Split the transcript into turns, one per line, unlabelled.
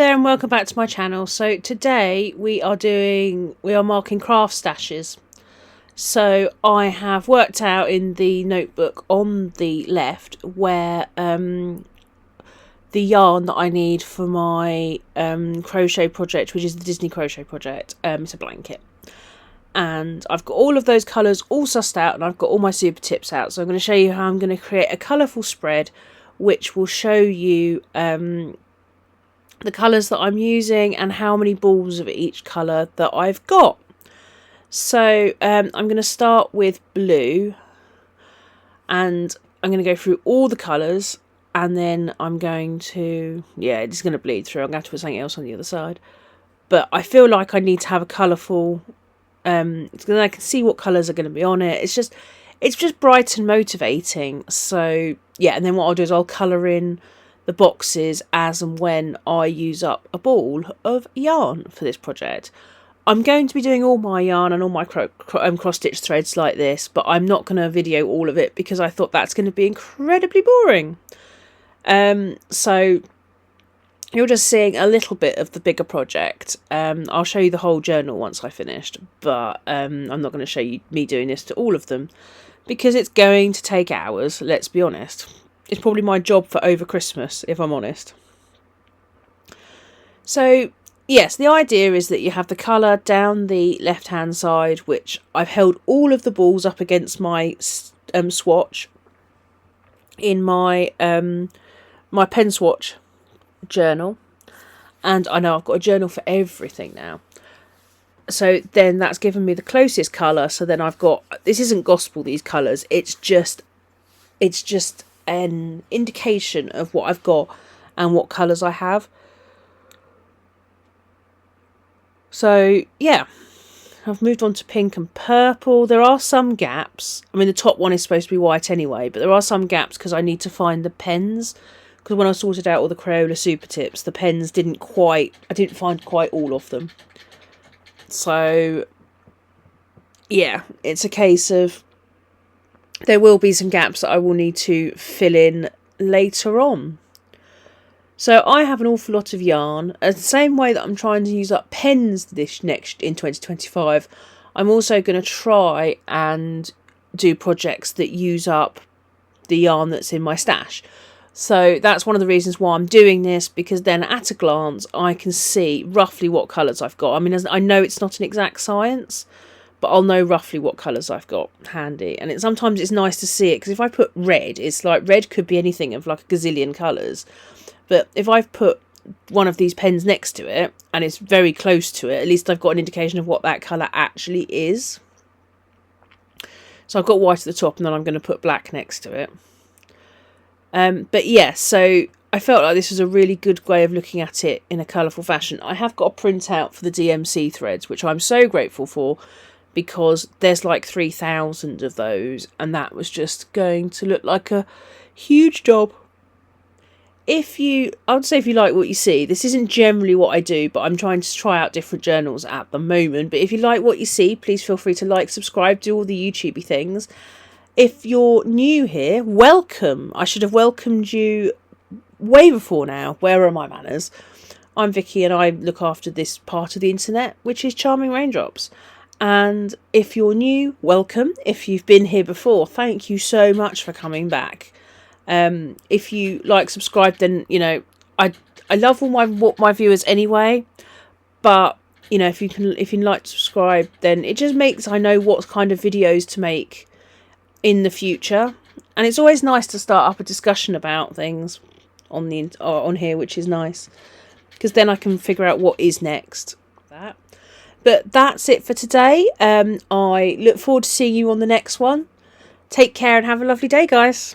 there and welcome back to my channel. So today we are marking craft stashes. So I have worked out in the notebook on the left where the yarn that I need for my crochet project, which is the Disney crochet project. It's a blanket. And I've got all of those colours all sussed out, and I've got all my super tips out. So I'm going to show you how I'm going to create a colourful spread which will show you the colours that I'm using and how many balls of each colour that I've got. So I'm going to start with blue, and I'm going to go through all the colours, and then I'm going to, it's going to bleed through. I'm going to have to put something else on the other side. But I feel like I need to have a colourful, because then I can see what colours are going to be on it. It's just bright and motivating. So yeah, and then what I'll do is I'll colour in the boxes as and when I use up a ball of yarn for this project. I'm going to be doing all my yarn and all my cross-stitch threads like this, but I'm not going to video all of it because I thought that's going to be incredibly boring. So you're just seeing a little bit of the bigger project. I'll show you the whole journal once I finished, but I'm not going to show you me doing this to all of them because it's going to take hours, let's be honest. It's probably my job for over Christmas, if I'm honest. So, yes, the idea is that you have the colour down the left-hand side, which I've held all of the balls up against my swatch in my my pen swatch journal. And I know I've got a journal for everything now. So then that's given me the closest colour. So then I've got, this isn't gospel, these colours. It's just an indication of what I've got and what colours I have. So yeah, I've moved on to pink and purple. There are some gaps. I mean, the top one is supposed to be white anyway, but there are some gaps because I need to find the pens. Because when I sorted out all the Crayola super tips, the pens I didn't find quite all of them. So yeah, it's a case of there will be some gaps that I will need to fill in later on. So I have an awful lot of yarn. The same way that I'm trying to use up pens this next in 2025, I'm also going to try and do projects that use up the yarn that's in my stash. So that's one of the reasons why I'm doing this, because then at a glance I can see roughly what colours I've got. I mean, I know it's not an exact science, but I'll know roughly what colours I've got handy. And sometimes it's nice to see it, because if I put red, it's like red could be anything of like a gazillion colours. But if I've put one of these pens next to it, and it's very close to it, at least I've got an indication of what that colour actually is. So I've got white at the top, and then I'm going to put black next to it. But yeah, so I felt like this was a really good way of looking at it in a colourful fashion. I have got a printout for the DMC threads, which I'm so grateful for, because there's like 3,000 of those, and that was just going to look like a huge job. I would say if you like what you see, this isn't generally what I do, but I'm trying to try out different journals at the moment. But if you like what you see, please feel free to like, subscribe, do all the YouTubey things. If you're new here, welcome. I should have welcomed you way before now. Where are my manners? I'm Vicky, and I look after this part of the internet, which is Charming Raindrops. And if you're new, welcome. If you've been here before, thank you so much for coming back. If you like, subscribe, then I love all my viewers anyway. But if you like to subscribe, then it just makes I know what kind of videos to make in the future. And it's always nice to start up a discussion about things on here, which is nice, because then I can figure out what is next. But that's it for today. I look forward to seeing you on the next one. Take care and have a lovely day, guys.